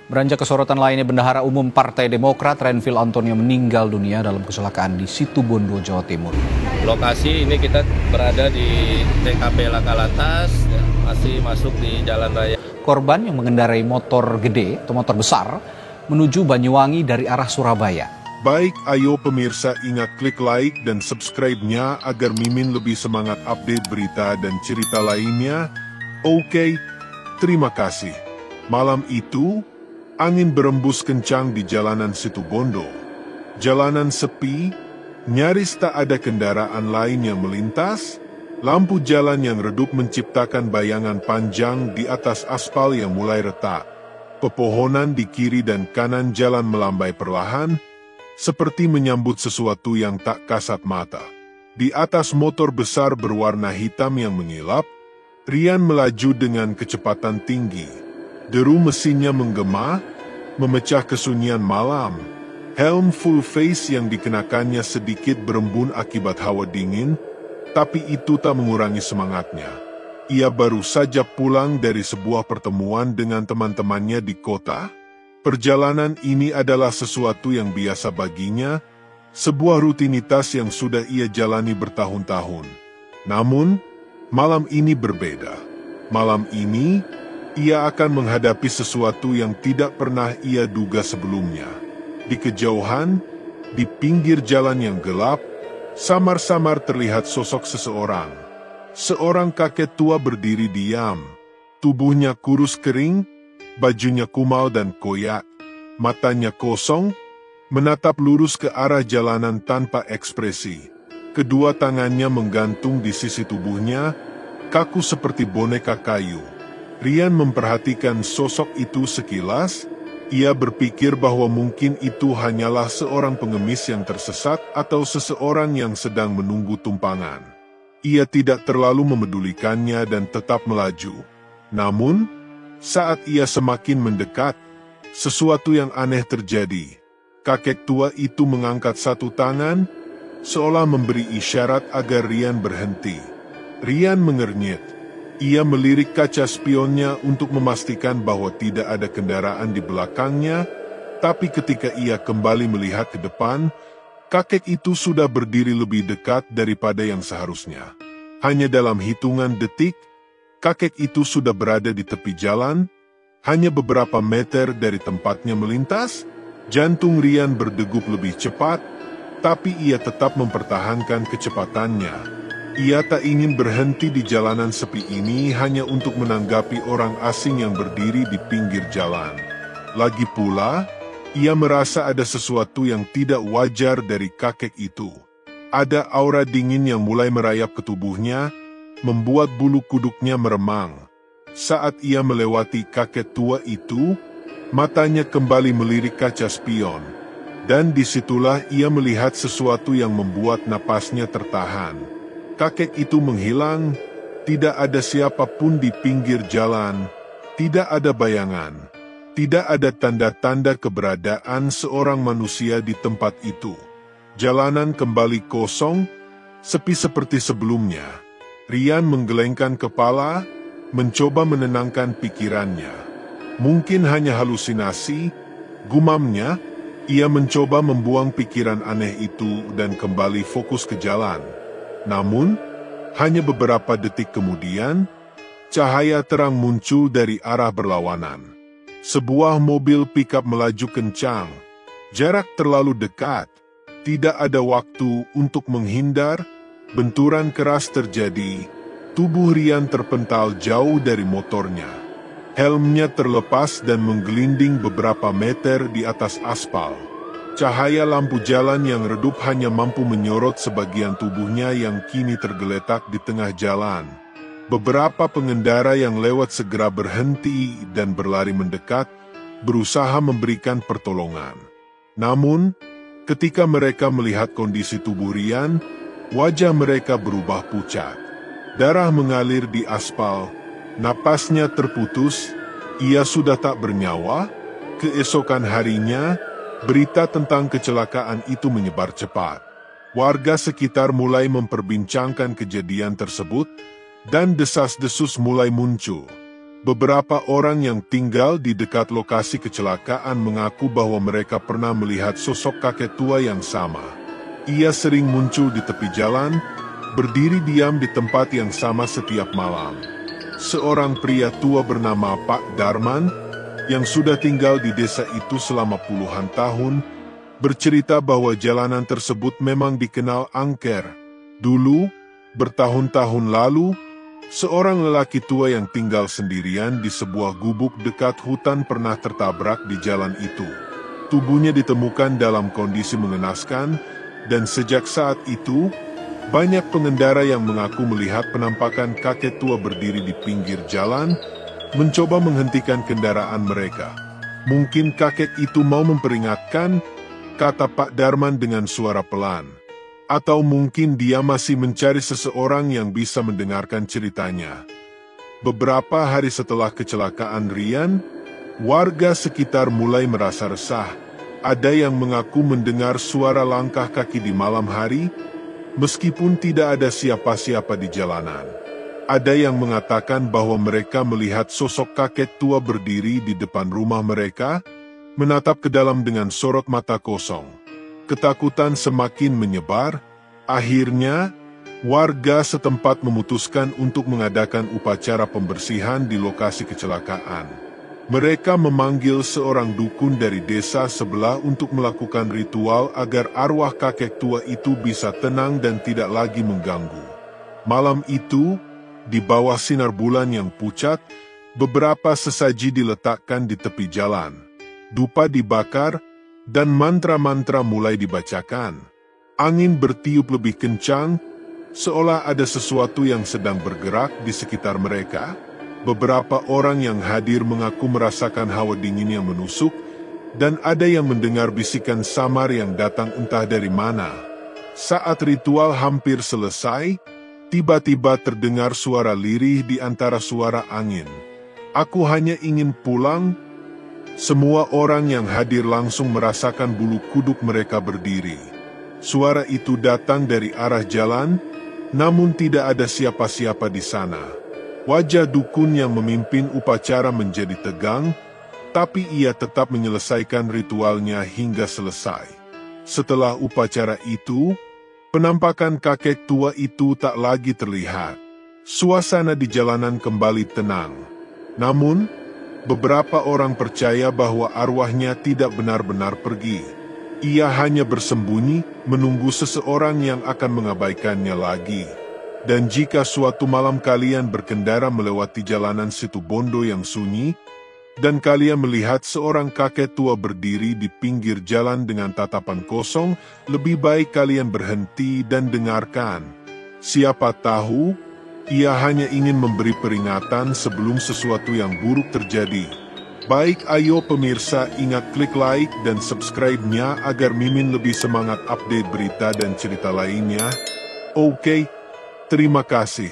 Beranjak ke sorotan lainnya, Bendahara Umum Partai Demokrat Renvil Antonio meninggal dunia dalam kecelakaan di Situbondo, Jawa Timur. Lokasi ini kita berada di TKP Lakalantas, masih masuk di jalan raya. Korban yang mengendarai motor gede atau motor besar menuju Banyuwangi dari arah Surabaya. Baik, ayo pemirsa ingat klik like dan subscribe-nya agar Mimin lebih semangat update berita dan cerita lainnya. Oke, terima kasih. Malam itu, angin berembus kencang di jalanan Situbondo. Jalanan sepi, nyaris tak ada kendaraan lain yang melintas. Lampu jalan yang redup menciptakan bayangan panjang di atas aspal yang mulai retak. Pepohonan di kiri dan kanan jalan melambai perlahan, seperti menyambut sesuatu yang tak kasat mata. Di atas motor besar berwarna hitam yang mengilap, Rian melaju dengan kecepatan tinggi. Deru mesinnya menggema, memecah kesunyian malam. Helm full face yang dikenakannya sedikit berembun akibat hawa dingin, tapi itu tak mengurangi semangatnya. Ia baru saja pulang dari sebuah pertemuan dengan teman-temannya di kota. Perjalanan ini adalah sesuatu yang biasa baginya, sebuah rutinitas yang sudah ia jalani bertahun-tahun. Namun, malam ini berbeda. Malam ini, ia akan menghadapi sesuatu yang tidak pernah ia duga sebelumnya. Di kejauhan, di pinggir jalan yang gelap, samar-samar terlihat sosok seseorang. Seorang kakek tua berdiri diam. Tubuhnya kurus kering, bajunya kumal dan koyak, matanya kosong, menatap lurus ke arah jalanan tanpa ekspresi. Kedua tangannya menggantung di sisi tubuhnya, kaku seperti boneka kayu. Rian memperhatikan sosok itu sekilas. Ia berpikir bahwa mungkin itu hanyalah seorang pengemis yang tersesat atau seseorang yang sedang menunggu tumpangan. Ia tidak terlalu memedulikannya dan tetap melaju. Namun, saat ia semakin mendekat, sesuatu yang aneh terjadi. Kakek tua itu mengangkat satu tangan, seolah memberi isyarat agar Rian berhenti. Rian mengernyit. Ia melirik kaca spionnya untuk memastikan bahwa tidak ada kendaraan di belakangnya, tapi ketika ia kembali melihat ke depan, kakek itu sudah berdiri lebih dekat daripada yang seharusnya. Hanya dalam hitungan detik, kakek itu sudah berada di tepi jalan. Hanya beberapa meter dari tempatnya melintas, jantung Rian berdegup lebih cepat, tapi ia tetap mempertahankan kecepatannya. Ia tak ingin berhenti di jalanan sepi ini hanya untuk menanggapi orang asing yang berdiri di pinggir jalan. Lagi pula, ia merasa ada sesuatu yang tidak wajar dari kakek itu. Ada aura dingin yang mulai merayap ke tubuhnya, membuat bulu kuduknya meremang. Saat ia melewati kakek tua itu, matanya kembali melirik kaca spion. Dan disitulah ia melihat sesuatu yang membuat napasnya tertahan. Kakek itu menghilang, tidak ada siapapun di pinggir jalan, tidak ada bayangan, tidak ada tanda-tanda keberadaan seorang manusia di tempat itu. Jalanan kembali kosong, sepi seperti sebelumnya. Rian menggelengkan kepala, mencoba menenangkan pikirannya. Mungkin hanya halusinasi, gumamnya. Ia mencoba membuang pikiran aneh itu dan kembali fokus ke jalan. Namun, hanya beberapa detik kemudian, cahaya terang muncul dari arah berlawanan. Sebuah mobil pickup melaju kencang. Jarak terlalu dekat. Tidak ada waktu untuk menghindar. Benturan keras terjadi. Tubuh Rian terpental jauh dari motornya. Helmnya terlepas dan menggelinding beberapa meter di atas aspal. Cahaya lampu jalan yang redup hanya mampu menyorot sebagian tubuhnya yang kini tergeletak di tengah jalan. Beberapa pengendara yang lewat segera berhenti dan berlari mendekat, berusaha memberikan pertolongan. Namun, ketika mereka melihat kondisi tubuh Rian, wajah mereka berubah pucat. Darah mengalir di aspal, napasnya terputus, ia sudah tak bernyawa. Keesokan harinya, berita tentang kecelakaan itu menyebar cepat. Warga sekitar mulai memperbincangkan kejadian tersebut, dan desas-desus mulai muncul. Beberapa orang yang tinggal di dekat lokasi kecelakaan mengaku bahwa mereka pernah melihat sosok kakek tua yang sama. Ia sering muncul di tepi jalan, berdiri diam di tempat yang sama setiap malam. Seorang pria tua bernama Pak Darman, yang sudah tinggal di desa itu selama puluhan tahun, bercerita bahwa jalanan tersebut memang dikenal angker. Dulu, bertahun-tahun lalu, seorang lelaki tua yang tinggal sendirian di sebuah gubuk dekat hutan pernah tertabrak di jalan itu. Tubuhnya ditemukan dalam kondisi mengenaskan, dan sejak saat itu, banyak pengendara yang mengaku melihat penampakan kakek tua berdiri di pinggir jalan, mencoba menghentikan kendaraan mereka. Mungkin kakek itu mau memperingatkan, kata Pak Darman dengan suara pelan. Atau mungkin dia masih mencari seseorang yang bisa mendengarkan ceritanya. Beberapa hari setelah kecelakaan Rian, warga sekitar mulai merasa resah. Ada yang mengaku mendengar suara langkah kaki di malam hari, meskipun tidak ada siapa-siapa di jalanan. Ada yang mengatakan bahwa mereka melihat sosok kakek tua berdiri di depan rumah mereka, menatap ke dalam dengan sorot mata kosong. Ketakutan semakin menyebar. Akhirnya, warga setempat memutuskan untuk mengadakan upacara pembersihan di lokasi kecelakaan. Mereka memanggil seorang dukun dari desa sebelah untuk melakukan ritual agar arwah kakek tua itu bisa tenang dan tidak lagi mengganggu. Malam itu, di bawah sinar bulan yang pucat, beberapa sesaji diletakkan di tepi jalan. Dupa dibakar, dan mantra-mantra mulai dibacakan. Angin bertiup lebih kencang, seolah ada sesuatu yang sedang bergerak di sekitar mereka. Beberapa orang yang hadir mengaku merasakan hawa dingin yang menusuk, dan ada yang mendengar bisikan samar yang datang entah dari mana. Saat ritual hampir selesai, tiba-tiba terdengar suara lirih di antara suara angin. "Aku hanya ingin pulang." Semua orang yang hadir langsung merasakan bulu kuduk mereka berdiri. Suara itu datang dari arah jalan, namun tidak ada siapa-siapa di sana. Wajah dukun yang memimpin upacara menjadi tegang, tapi ia tetap menyelesaikan ritualnya hingga selesai. Setelah upacara itu, penampakan kakek tua itu tak lagi terlihat. Suasana di jalanan kembali tenang. Namun, beberapa orang percaya bahwa arwahnya tidak benar-benar pergi. Ia hanya bersembunyi, menunggu seseorang yang akan mengabaikannya lagi. Dan jika suatu malam kalian berkendara melewati jalanan Situbondo yang sunyi, dan kalian melihat seorang kakek tua berdiri di pinggir jalan dengan tatapan kosong, lebih baik kalian berhenti dan dengarkan. Siapa tahu, ia hanya ingin memberi peringatan sebelum sesuatu yang buruk terjadi. Baik, ayo pemirsa, ingat klik like dan subscribe-nya agar Mimin lebih semangat update berita dan cerita lainnya. Oke, terima kasih.